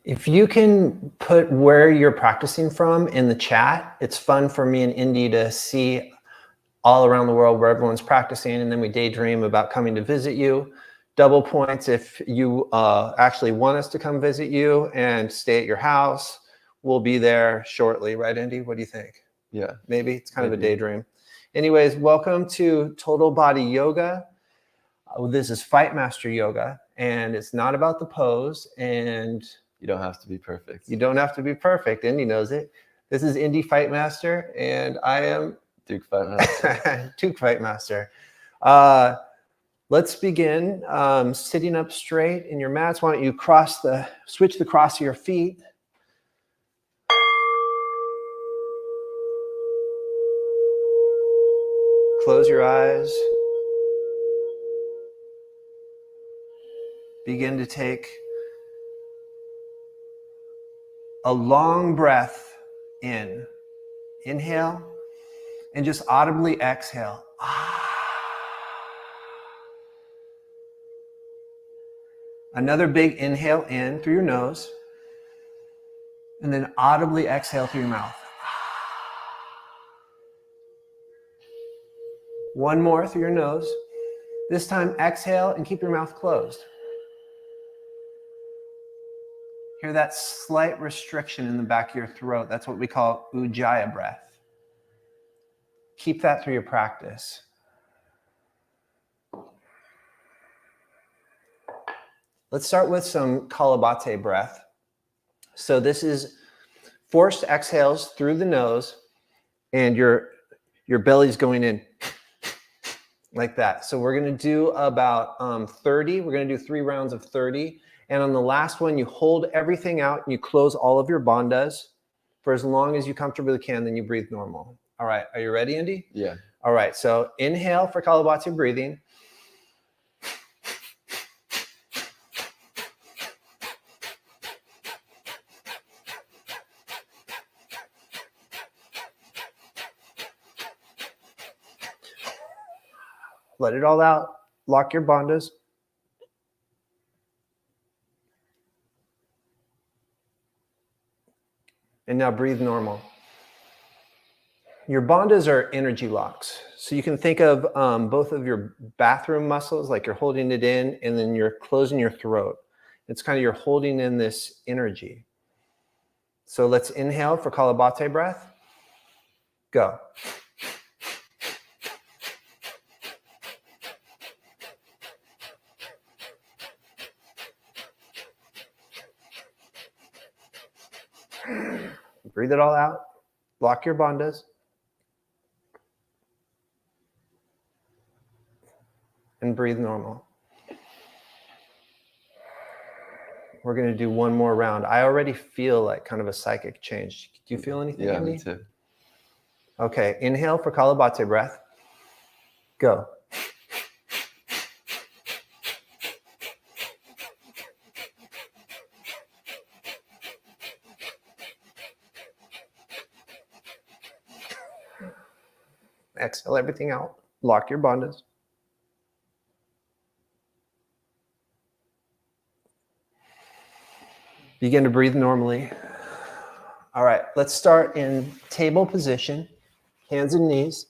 If you can put where you're practicing from in the chat, it's fun for me and Indy to see all around the world where everyone's practicing, and then we daydream about coming to visit you. Double points if you actually want us to come visit you and stay at your house. We'll be there shortly, right, Indy? What do you think? Yeah. Maybe it's kind of a daydream. Anyways, welcome to Total Body Yoga. This is Fight Master Yoga, and it's not about the pose, and you don't have to be perfect. You don't have to be perfect. Indy knows it. This is Indy Fight Master, and I am Duke Fight Master. Duke Fight Master. Let's begin sitting up straight in your mats. Why don't you switch the cross of your feet. Close your eyes. Begin to take a long breath in. Inhale, and just audibly exhale. Another big inhale in through your nose, and then audibly exhale through your mouth. One more through your nose. This time exhale and keep your mouth closed. Hear that slight restriction in the back of your throat. That's what we call Ujjayi breath. Keep that through your practice. Let's start with some Kapalbhati breath. So this is forced exhales through the nose, and your belly's going in like that. So we're going to do about 30. We're going to do 3 rounds of 30. And on the last one, you hold everything out and you close all of your bandhas for as long as you comfortably can, then you breathe normal. All right, are you ready, Indy? Yeah. All right, so inhale for Kapalbhati breathing. Let it all out. Lock your bandhas. And now breathe normal. Your bandhas are energy locks. So you can think of both of your bathroom muscles, like you're holding it in, and then you're closing your throat. It's kind of you're holding in this energy. So let's inhale for Kapalbhati breath. Go. Breathe it all out. Lock your bandhas. And breathe normal. We're going to do one more round. I already feel like kind of a psychic change. Do you feel anything? Yeah, Andy? me too. Okay, inhale for Kapalbhati breath. Go. Exhale everything out. Lock your bandhas. Begin to breathe normally. All right, let's start in table position, hands and knees.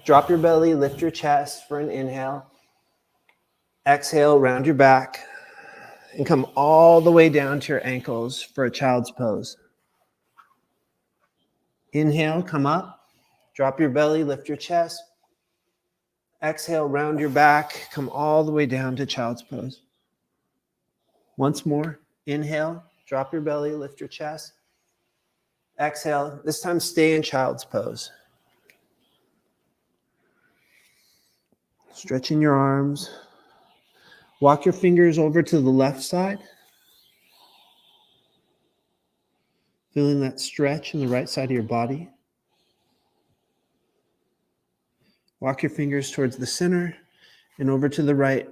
Drop your belly, lift your chest for an inhale. Exhale, round your back, and come all the way down to your ankles for a child's pose. Inhale, come up, drop your belly, lift your chest. Exhale, round your back, come all the way down to child's pose. Once more, inhale, drop your belly, lift your chest. Exhale, this time stay in child's pose. Stretching your arms. Walk your fingers over to the left side. Feeling that stretch in the right side of your body. Walk your fingers towards the center and over to the right,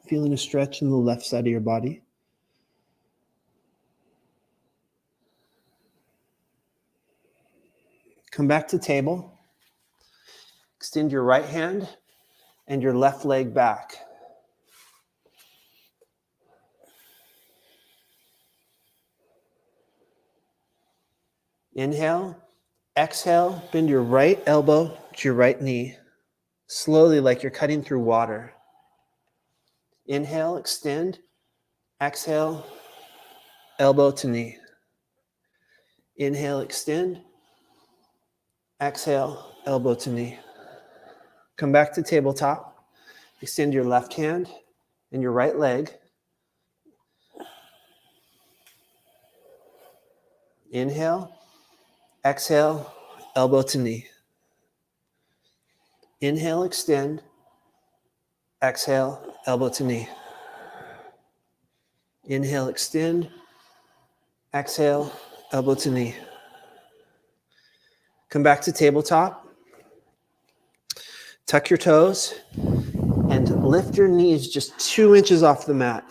feeling a stretch in the left side of your body. Come back to table. Extend your right hand and your left leg back. Inhale. Exhale, bend your right elbow to your right knee, slowly like you're cutting through water. Inhale, extend. Exhale, elbow to knee. Inhale, extend. Exhale, elbow to knee. Come back to tabletop. Extend your left hand and your right leg. Inhale. Exhale, elbow to knee. Inhale, extend. Exhale, elbow to knee. Inhale, extend. Exhale, elbow to knee. Come back to tabletop. Tuck your toes and lift your knees just 2 inches off the mat.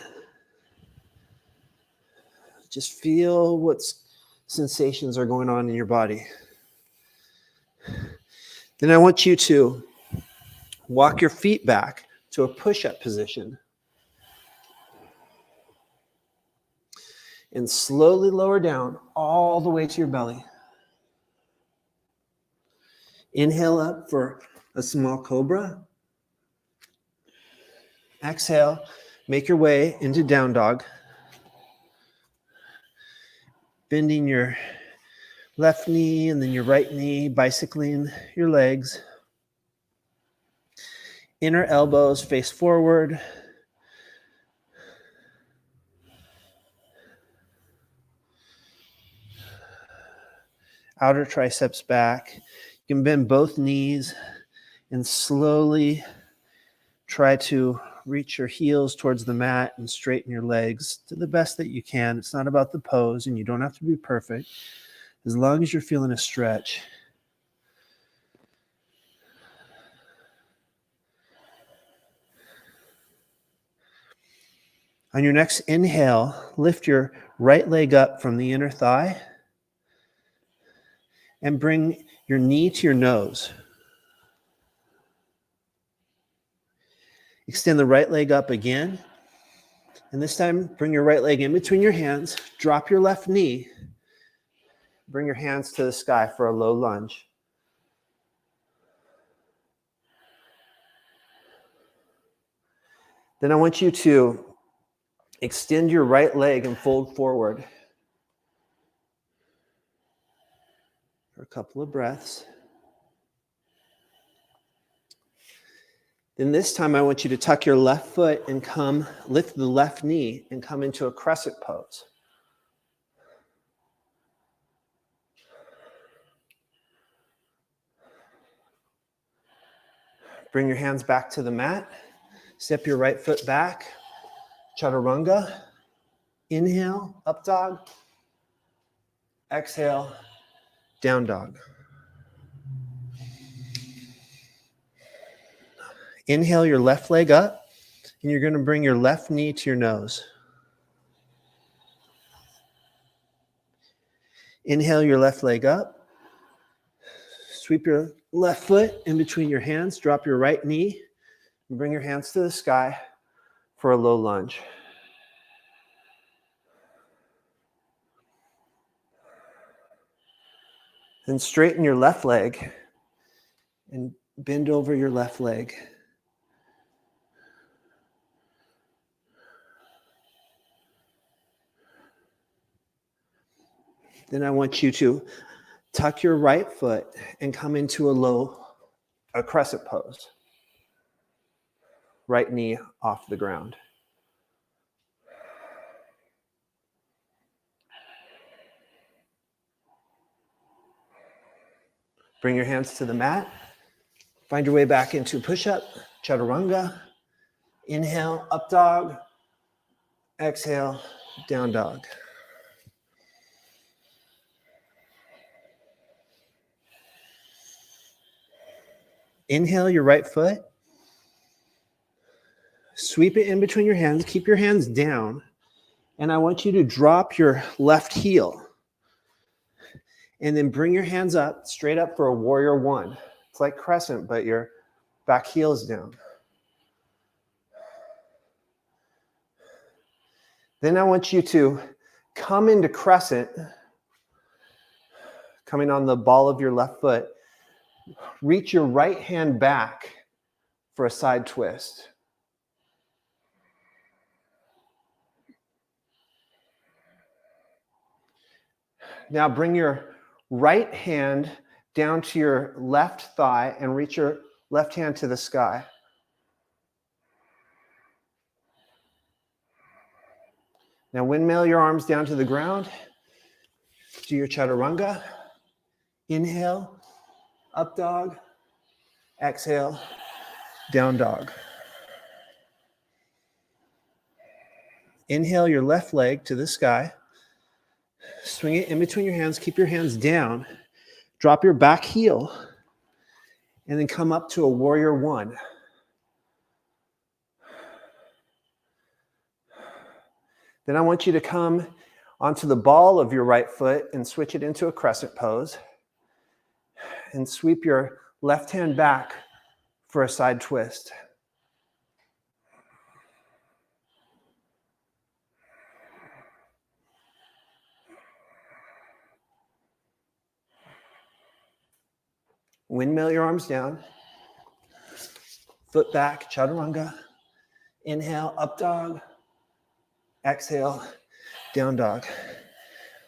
Just feel what sensations are going on in your body. Then I want you to walk your feet back to a push-up position. And slowly lower down all the way to your belly. Inhale up for a small cobra. Exhale, make your way into down dog. Bending your left knee and then your right knee, bicycling your legs. Inner elbows face forward. Outer triceps back. You can bend both knees and slowly try to reach your heels towards the mat and straighten your legs to the best that you can. It's not about the pose, and you don't have to be perfect. As long as you're feeling a stretch. On your next inhale, lift your right leg up from the inner thigh and bring your knee to your nose. Extend the right leg up again. And this time, bring your right leg in between your hands. Drop your left knee. Bring your hands to the sky for a low lunge. Then I want you to extend your right leg and fold forward for a couple of breaths. Then this time I want you to tuck your left foot and lift the left knee and come into a crescent pose. Bring your hands back to the mat. Step your right foot back. Chaturanga. Inhale, up dog. Exhale, down dog. Inhale your left leg up, and you're going to bring your left knee to your nose. Inhale your left leg up. Sweep your left foot in between your hands. Drop your right knee, and bring your hands to the sky for a low lunge. Then straighten your left leg and bend over your left leg. Then I want you to tuck your right foot and come into a crescent pose. Right knee off the ground. Bring your hands to the mat. Find your way back into push-up, chaturanga. Inhale, up dog. Exhale, down dog. Inhale your right foot. Sweep it in between your hands. Keep your hands down. And I want you to drop your left heel. And then bring your hands up, straight up for a warrior one. It's like crescent, but your back heel is down. Then I want you to come into crescent. coming on the ball of your left foot. Reach your right hand back for a side twist. Now bring your right hand down to your left thigh and reach your left hand to the sky. Now windmill your arms down to the ground. Do your chaturanga. Inhale, up dog. Exhale, down dog. Inhale your left leg to the sky. Swing it in between your hands. Keep your hands down. Drop your back heel. And then come up to a warrior one. Then I want you to come onto the ball of your right foot and switch it into a crescent pose. And sweep your left hand back for a side twist. Windmill your arms down. Foot back, chaturanga. Inhale, up dog. Exhale, down dog.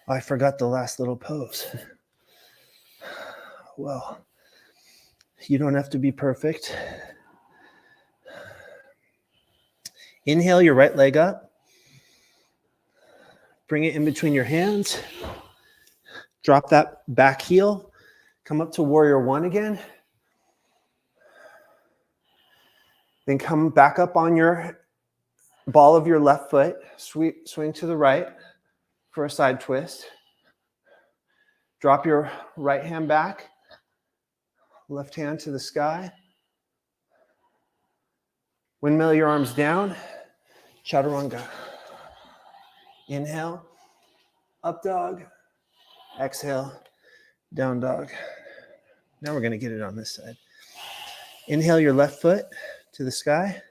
Oh, I forgot the last little pose. Well, you don't have to be perfect. Inhale your right leg up. Bring it in between your hands. Drop that back heel. Come up to warrior one again. Then come back up on your ball of your left foot. Swing to the right for a side twist. Drop your right hand back. Left hand to the sky. Windmill your arms down. Chaturanga. Inhale. Up dog. Exhale. Down dog. Now we're going to get it on this side. Inhale your left foot to the sky.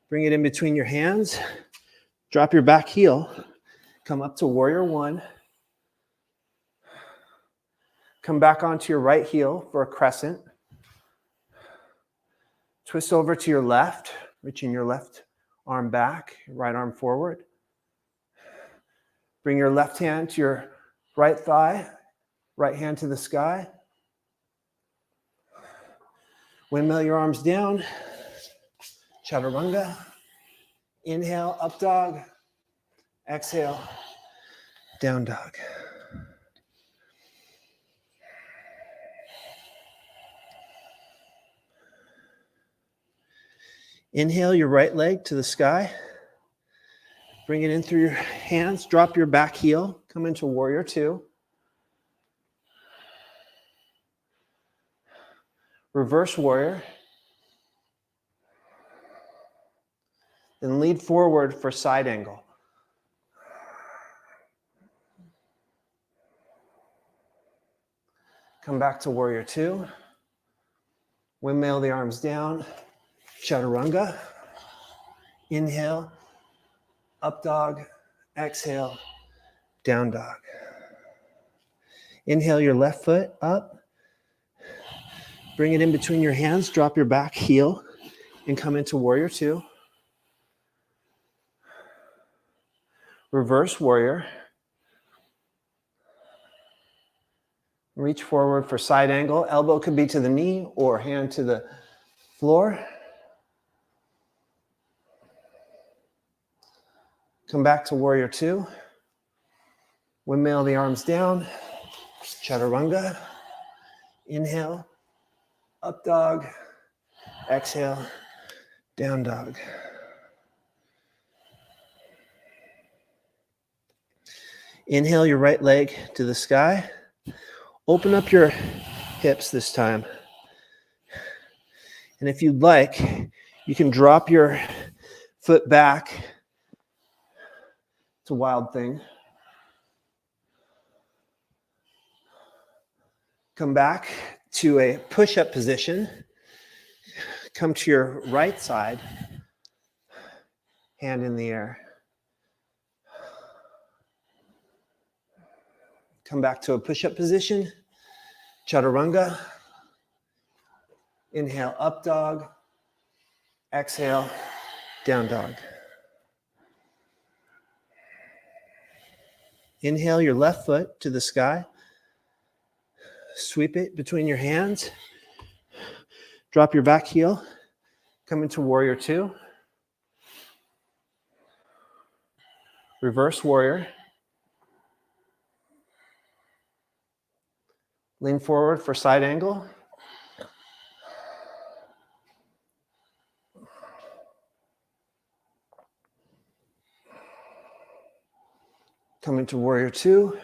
Bring it in between your hands. Drop your back heel. Come up to warrior one. Come back onto your right heel for a crescent. Twist over to your left, reaching your left arm back, right arm forward. Bring your left hand to your right thigh, right hand to the sky. Windmill your arms down. Chaturanga. Inhale, up dog. Exhale, down dog. Inhale your right leg to the sky. Bring it in through your hands. Drop your back heel. Come into warrior two. Reverse warrior. Then lead forward for side angle. Come back to warrior two. Windmill the arms down. Chaturanga. Inhale. Up dog. Exhale. Down dog. Inhale your left foot up. Bring it in between your hands. Drop your back heel and come into warrior two. Reverse warrior. Reach forward for side angle. Elbow could be to the knee or hand to the floor. Come back to warrior two. Windmill the arms down. Chaturanga. Inhale. Up dog. Exhale. Down dog. Inhale your right leg to the sky. Open up your hips this time. And if you'd like, you can drop your foot back. It's a wild thing. Come back to a push-up position. Come to your right side. Hand in the air. Come back to a push-up position. Chaturanga. Inhale, up dog. Exhale, down dog. Inhale your left foot to the sky. Sweep it between your hands. Drop your back heel. Come into warrior two. Reverse warrior. Lean forward for side angle. Come into warrior two.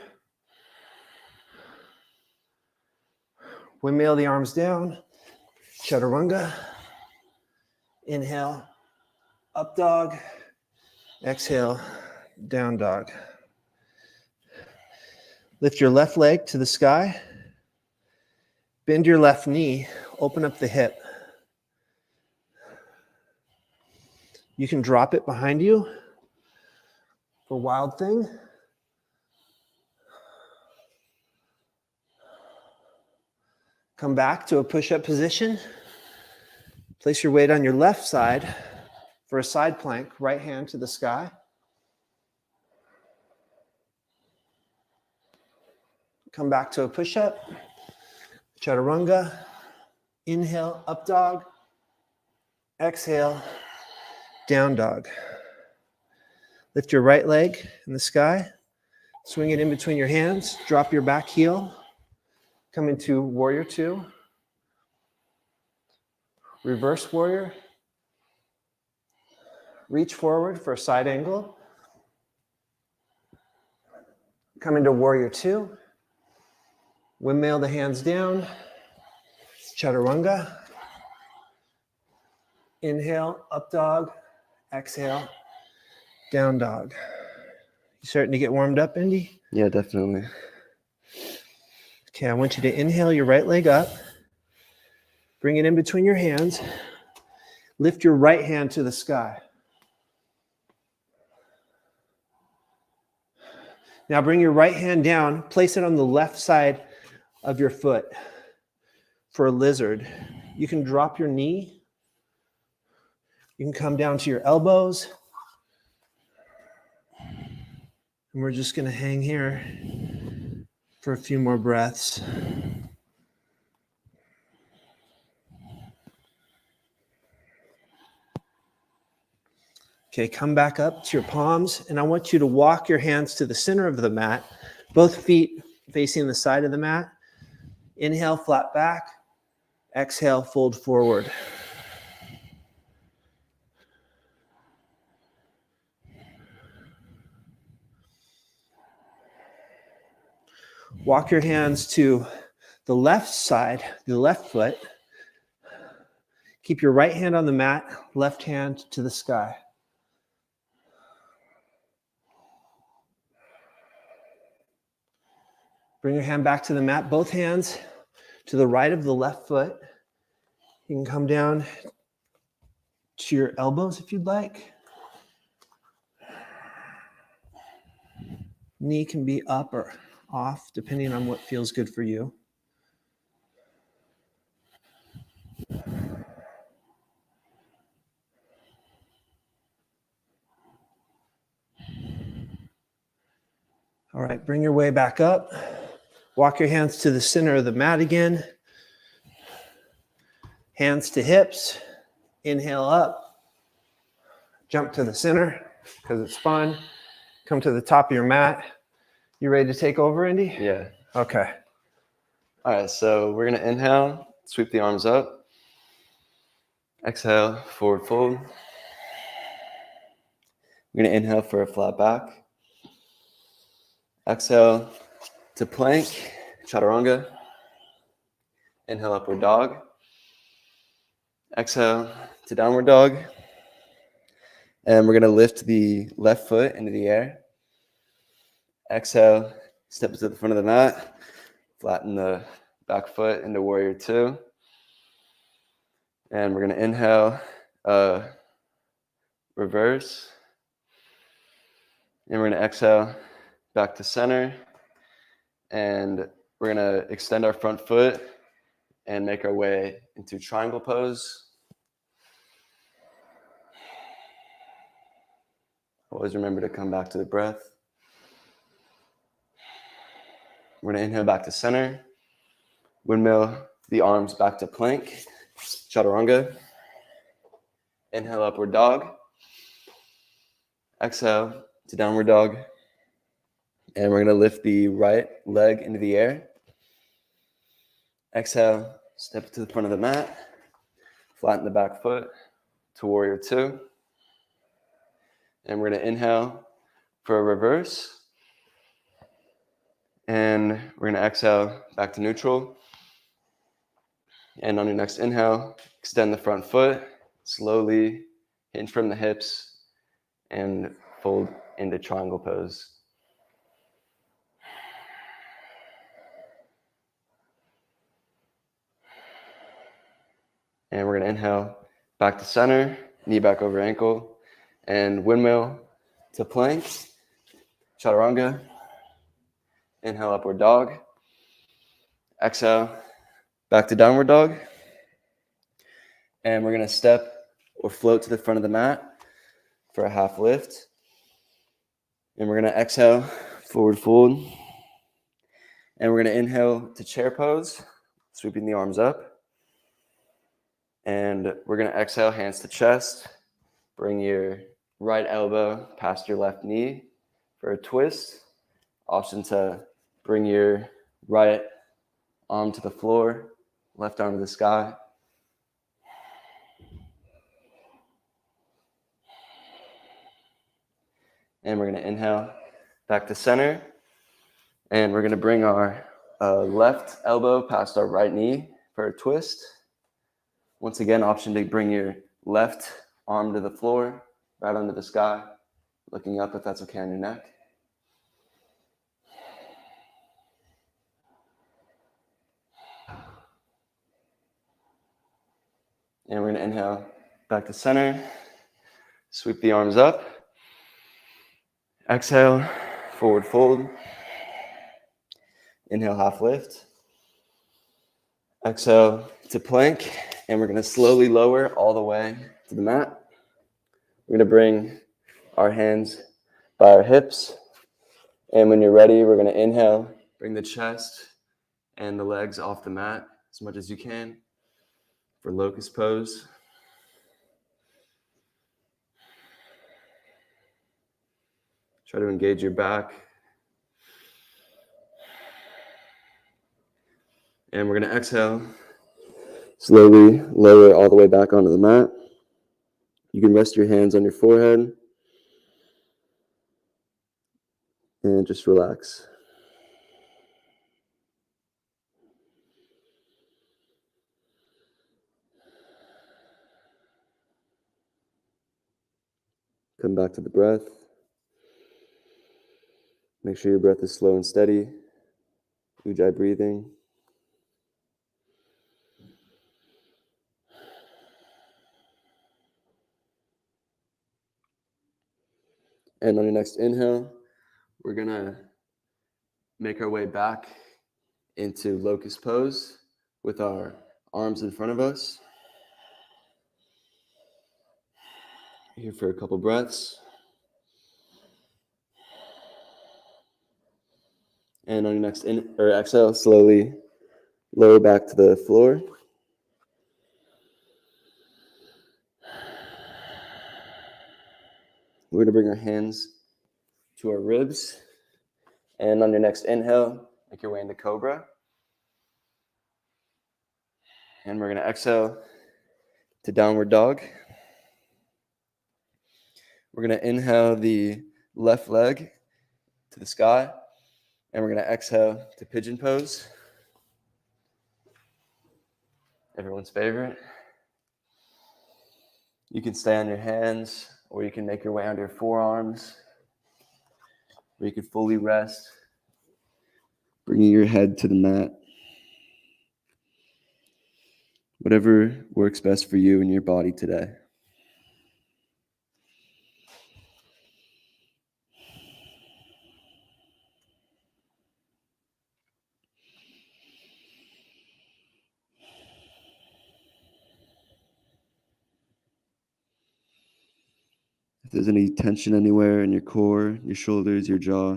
Windmill the arms down. Chaturanga. Inhale, up dog. Exhale, down dog. Lift your left leg to the sky. Bend your left knee. Open up the hip. You can drop it behind you for wild thing. Come back to a push-up position. Place your weight on your left side for a side plank, right hand to the sky. Come back to a push-up. Chaturanga. Inhale, up dog. Exhale, down dog. Lift your right leg in the sky. Swing it in between your hands. Drop your back heel. Come into warrior two. Reverse warrior. Reach forward for a side angle. Come into warrior two. Windmill the hands down. Chaturanga. Inhale, up dog. Exhale, down dog. You starting to get warmed up, Indy? Yeah, definitely. Okay, I want you to inhale your right leg up. Bring it in between your hands. Lift your right hand to the sky. Now bring your right hand down. Place it on the left side of your foot for a lizard. You can drop your knee. You can come down to your elbows. And we're just going to hang here for a few more breaths. Okay, come back up to your palms, and I want you to walk your hands to the center of the mat, both feet facing the side of the mat. Inhale, flat back. Exhale, fold forward. Walk your hands to the left side, the left foot. Keep your right hand on the mat, left hand to the sky. Bring your hand back to the mat, both hands to the right of the left foot. You can come down to your elbows if you'd like. Knee can be up or off, depending on what feels good for you. All right, bring your way back up. Walk your hands to the center of the mat again. Hands to hips. Inhale up. Jump to the center because it's fun. Come to the top of your mat. You ready to take over, Indy? Yeah. Okay. All right, so we're going to inhale, sweep the arms up. Exhale, forward fold. We're going to inhale for a flat back. Exhale to plank, chaturanga. Inhale, upward dog. Exhale to downward dog. And we're going to lift the left foot into the air. Exhale, step to the front of the mat. Flatten the back foot into warrior two. And we're going to inhale, reverse. And we're going to exhale back to center and we're going to extend our front foot and make our way into triangle pose. Always remember to come back to the breath. We're going to inhale back to center. Windmill the arms back to plank. Chaturanga. Inhale, upward dog. Exhale to downward dog. And we're going to lift the right leg into the air. Exhale, step to the front of the mat. Flatten the back foot to warrior two. And we're going to inhale for a reverse. And we're going to exhale back to neutral. And on your next inhale, extend the front foot. Slowly hinge from the hips and fold into triangle pose. And we're going to inhale back to center, knee back over ankle, and windmill to plank, chaturanga. Inhale, upward dog. Exhale, back to downward dog. And we're going to step or float to the front of the mat for a half lift. And we're going to exhale, forward fold. And we're going to inhale to chair pose, sweeping the arms up. And we're going to exhale, hands to chest. Bring your right elbow past your left knee for a twist. Option to bring your right arm to the floor, left arm to the sky. And we're going to inhale back to center. And we're going to bring our left elbow past our right knee for a twist. Once again, option to bring your left arm to the floor, right under the sky, looking up if that's okay on your neck. And we're going to inhale back to center, sweep the arms up. Exhale, forward fold. Inhale, half lift. Exhale to plank, and we're going to slowly lower all the way to the mat. We're going to bring our hands by our hips, and when you're ready, we're going to inhale, bring the chest and the legs off the mat as much as you can for locust pose. Try to engage your back. And we're going to exhale, slowly lower all the way back onto the mat. You can rest your hands on your forehead and just relax. Come back to the breath. Make sure your breath is slow and steady. Ujjayi breathing. And on your next inhale, we're going to make our way back into locust pose with our arms in front of us. Here for a couple breaths. And on your next exhale, slowly lower back to the floor. We're going to bring our hands to our ribs. And on your next inhale, make your way into cobra. And we're going to exhale to downward dog. We're going to inhale the left leg to the sky. And we're going to exhale to pigeon pose. Everyone's favorite. You can stay on your hands, or you can make your way onto your forearms, or you can fully rest, bringing your head to the mat. Whatever works best for you and your body today. If there's any tension anywhere in your core, your shoulders, your jaw,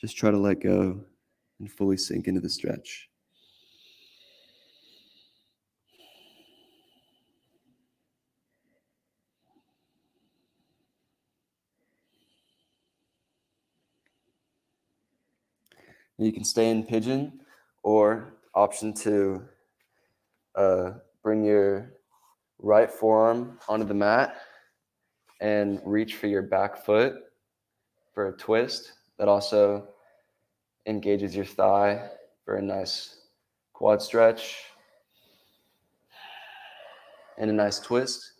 just try to let go and fully sink into the stretch. You can stay in pigeon, or option 2, bring your right forearm onto the mat and reach for your back foot for a twist. That also engages your thigh for a nice quad stretch and a nice twist.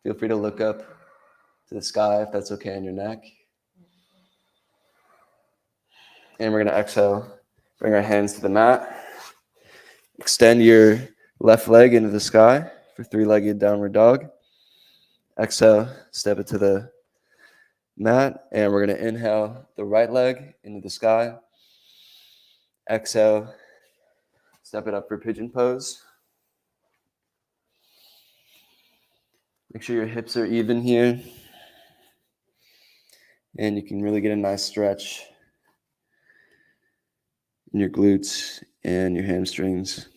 Feel free to look up to the sky if that's okay on your neck. And we're going to exhale, bring our hands to the mat. Extend your left leg into the sky for 3-legged downward dog. Exhale, step it to the mat, and we're going to inhale the right leg into the sky. Exhale, step it up for pigeon pose. Make sure your hips are even here, and you can really get a nice stretch in your glutes and your hamstrings.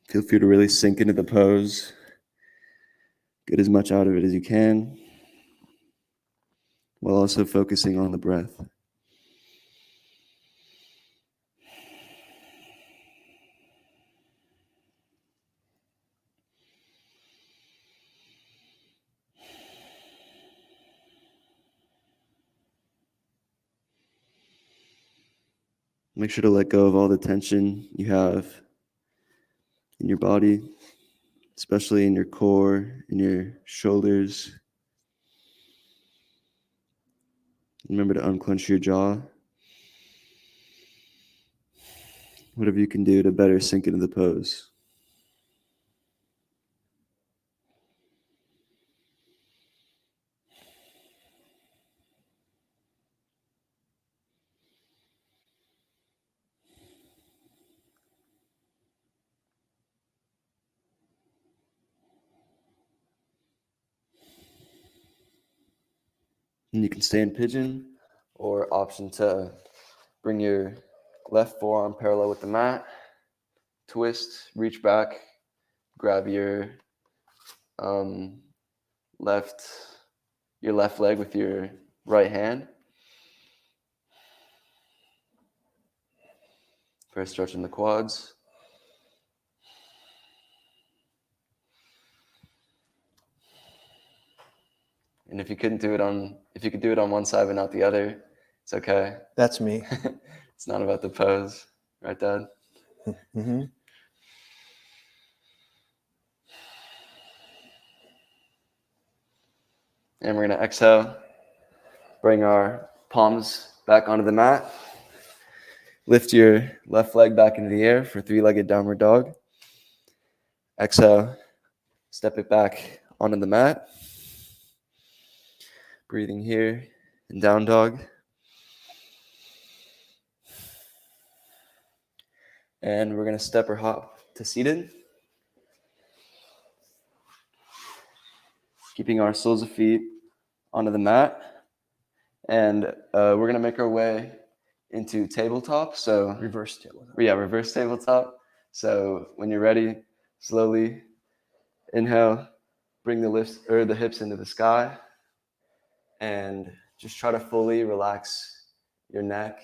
Feel free to really sink into the pose. Get as much out of it as you can, while also focusing on the breath. Make sure to let go of all the tension you have in your body, especially in your core, in your shoulders. Remember to unclench your jaw. Whatever you can do to better sink into the pose. And you can stay in pigeon, or option to bring your left forearm parallel with the mat, twist, reach back, grab your left leg with your right hand for a stretch in the quads. And if you could do it on one side but not the other, it's okay. That's me. It's not about the pose, right, Dad? Mm-hmm. And we're going to exhale, bring our palms back onto the mat. Lift your left leg back into the air for 3-legged downward dog. Exhale, step it back onto the mat. Breathing here in down dog. And we're going to step or hop to seated. Keeping our soles of feet onto the mat. And we're going to make our way into tabletop. So Reverse tabletop. Yeah, reverse tabletop. So when you're ready, slowly inhale, bring the hips into the sky, and just try to fully relax your neck.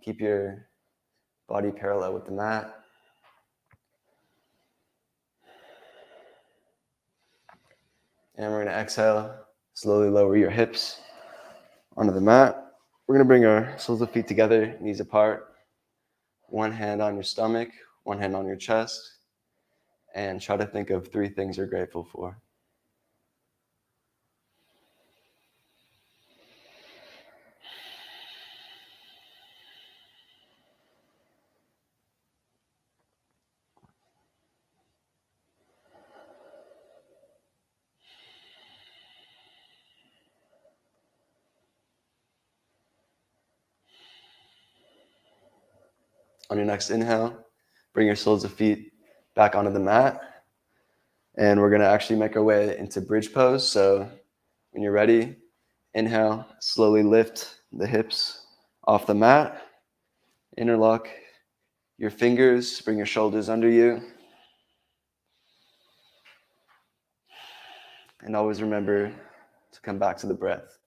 Keep your body parallel with the mat. And we're going to exhale, slowly lower your hips onto the mat. We're going to bring our soles of feet together, knees apart. One hand on your stomach, one hand on your chest, and try to think of 3 things you're grateful for. On your next inhale, bring your soles of feet back onto the mat. And we're going to actually make our way into bridge pose. So when you're ready, inhale, slowly lift the hips off the mat. Interlock your fingers, bring your shoulders under you. And always remember to come back to the breath.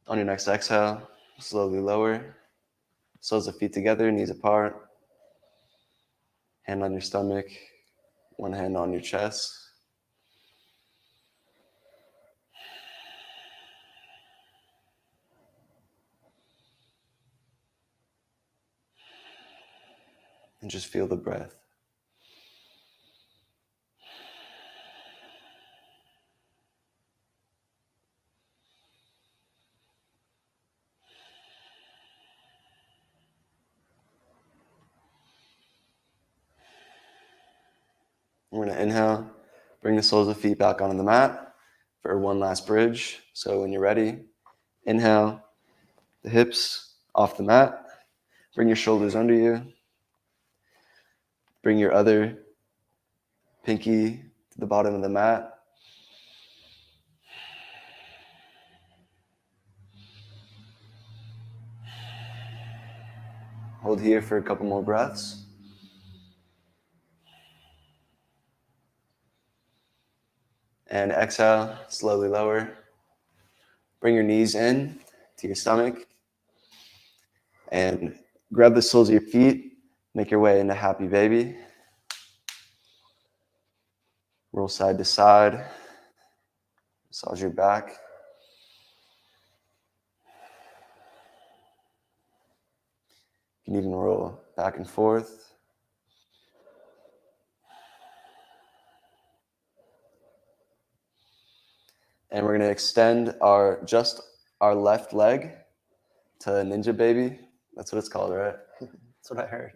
On your next exhale, slowly lower. Soles of feet together, knees apart. Hand on your stomach, one hand on your chest. And just feel the breath. We're going to inhale, bring the soles of feet back onto the mat for one last bridge. So when you're ready, inhale, the hips off the mat. Bring your shoulders under you. Bring your other pinky to the bottom of the mat. Hold here for a couple more breaths. And exhale, slowly lower. Bring your knees in to your stomach. And grab the soles of your feet. Make your way into happy baby. Roll side to side. Massage your back. You can even roll back and forth. And we're going to extend our left leg to ninja baby. That's what it's called, right? That's what I heard.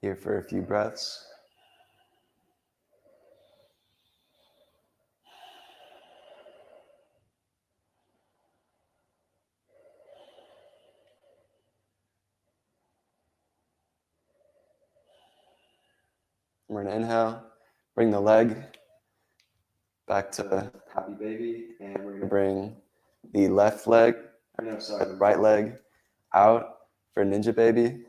Here for a few breaths. We're going to inhale, bring the leg back to happy baby, and we're going to bring the the right leg out for ninja baby.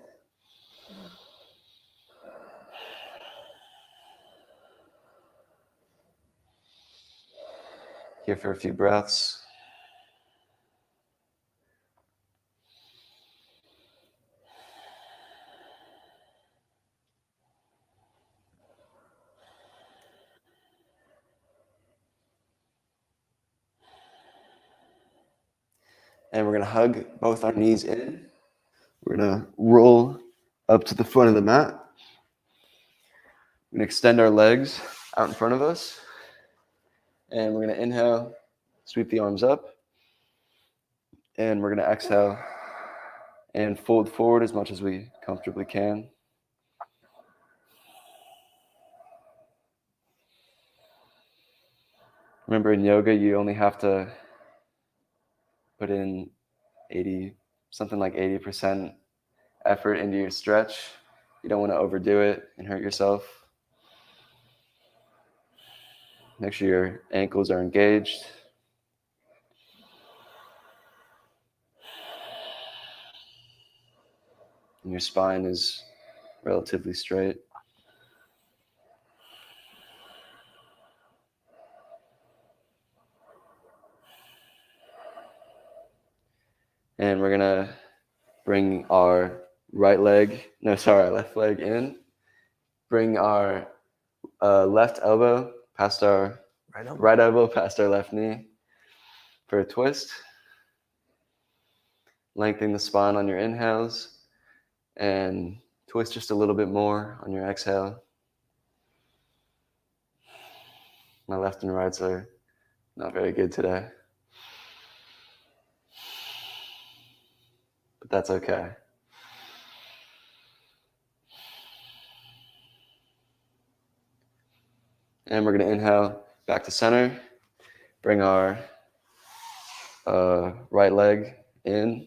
Here for a few breaths. And we're going to hug both our knees in. We're going to roll up to the front of the mat. We're going to extend our legs out in front of us. And we're going to inhale, sweep the arms up. And we're going to exhale and fold forward as much as we comfortably can. Remember, in yoga, you only have to put in something like 80% effort into your stretch. You don't want to overdo it and hurt yourself. Make sure your ankles are engaged. And your spine is relatively straight. And we're going to bring our left leg in. Bring our left elbow past our right elbow past our left knee for a twist. Lengthen the spine on your inhales and twist just a little bit more on your exhale. My left and rights are not very good today. but that's okay. And we're going to inhale back to center. Bring our right leg in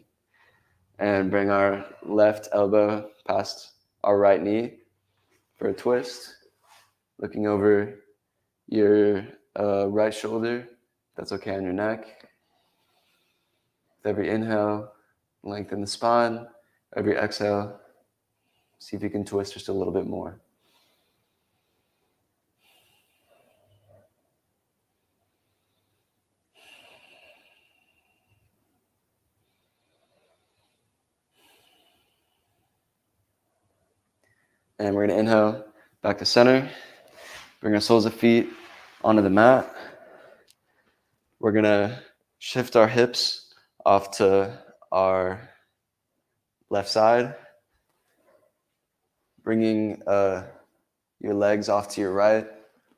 and bring our left elbow past our right knee for a twist. Looking over your right shoulder. That's okay on your neck. With every inhale, lengthen the spine. Every exhale, see if you can twist just a little bit more. And we're going to inhale back to center. Bring our soles of feet onto the mat. We're going to shift our hips off to our left side. Bringing your legs off to your right,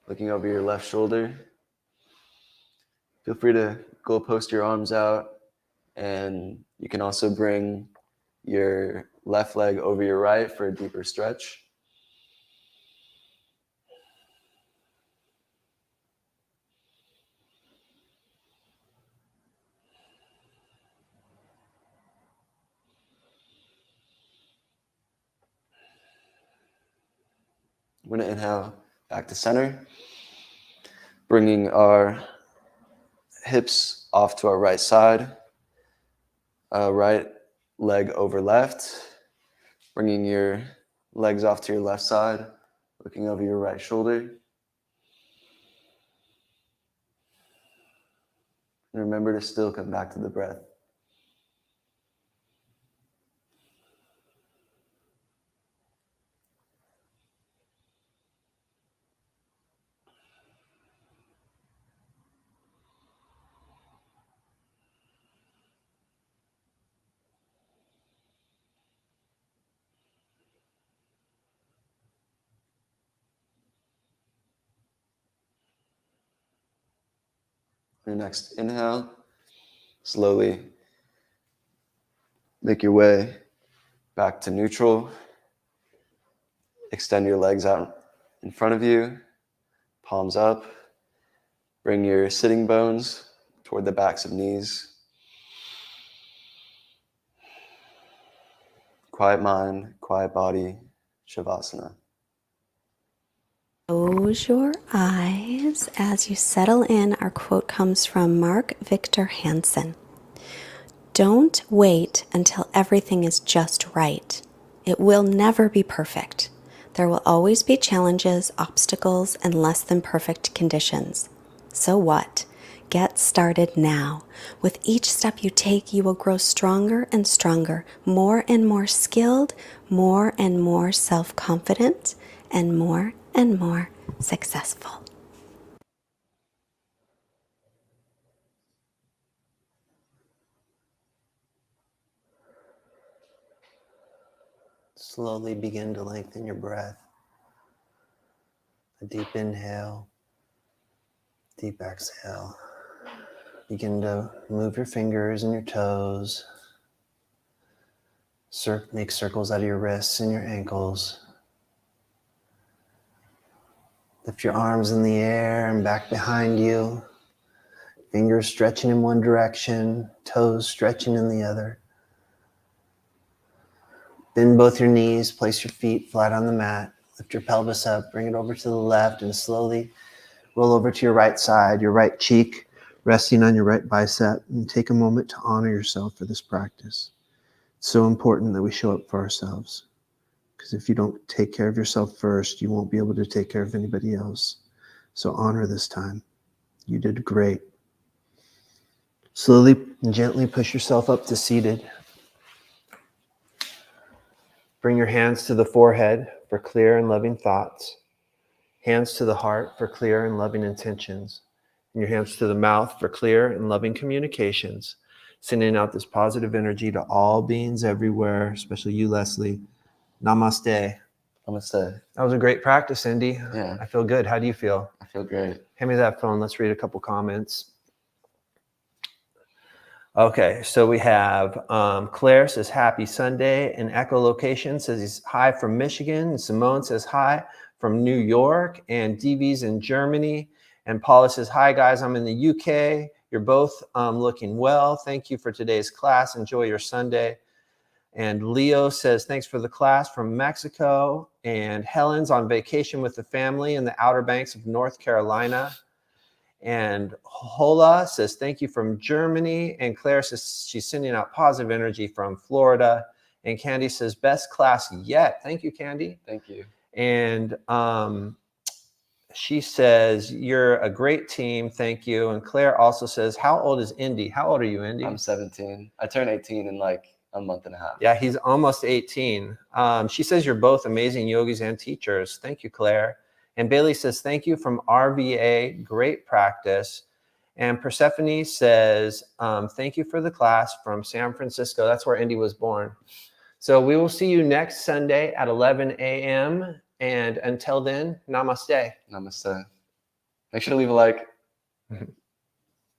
looking over your left shoulder. Feel free to go post your arms out, and you can also bring your left leg over your right for a deeper stretch. We're going to inhale back to center, bringing our hips off to our right side, right leg over left, bringing your legs off to your left side, looking over your right shoulder. And remember to still come back to the breath. Your next inhale, slowly make your way back to neutral. Extend your legs out in front of you, palms up. Bring your sitting bones toward the backs of knees. Quiet mind, quiet body, Shavasana. Close your eyes as you settle in. Our quote comes from Mark Victor Hansen. Don't wait until everything is just right. It will never be perfect. There will always be challenges, obstacles, and less than perfect conditions. So what? Get started now. With each step you take, you will grow stronger and stronger, more and more skilled, more and more self-confident, and more successful. Slowly begin to lengthen your breath. A deep inhale, deep exhale. Begin to move your fingers and your toes. Make circles out of your wrists and your ankles. Lift your arms in the air and back behind you. Fingers stretching in one direction, toes stretching in the other. Bend both your knees, place your feet flat on the mat. Lift your pelvis up, bring it over to the left, and slowly roll over to your right side, your right cheek resting on your right bicep. And take a moment to honor yourself for this practice. It's so important that we show up for ourselves. Because if you don't take care of yourself first, you won't be able to take care of anybody else. So honor this time. You did great. Slowly and gently push yourself up to seated. Bring your hands to the forehead for clear and loving thoughts. Hands to the heart for clear and loving intentions. And your hands to the mouth for clear and loving communications. Sending out this positive energy to all beings everywhere, especially you, Leslie. Namaste. Namaste. That was a great practice, Indy. Yeah. I feel good. How do you feel? I feel great. Hand me that phone. Let's read a couple comments. Okay, so we have Claire says happy Sunday, and echolocation says he's hi from Michigan, and Simone says hi from New York, and DV's in Germany, and Paula says hi guys, I'm in the UK. You're both looking well. Thank you for today's class. Enjoy your Sunday. And Leo says thanks for the class from Mexico, and Helen's on vacation with the family in the Outer Banks of North Carolina. And Hola says, thank you from Germany. And Claire says she's sending out positive energy from Florida. And Candy says, best class yet. Thank you, Candy. Thank you. And she says, you're a great team. Thank you. And Claire also says, how old is Indy? How old are you, Indy? I'm 17. I turn 18 in like a month and a half. Yeah, he's almost 18. She says you're both amazing yogis and teachers. Thank you, Claire. And Bailey says, thank you from RVA, great practice. And Persephone says, thank you for the class from San Francisco. That's where Indy was born. So we will see you next Sunday at 11 a.m. And until then, namaste. Namaste. Make sure to leave a like.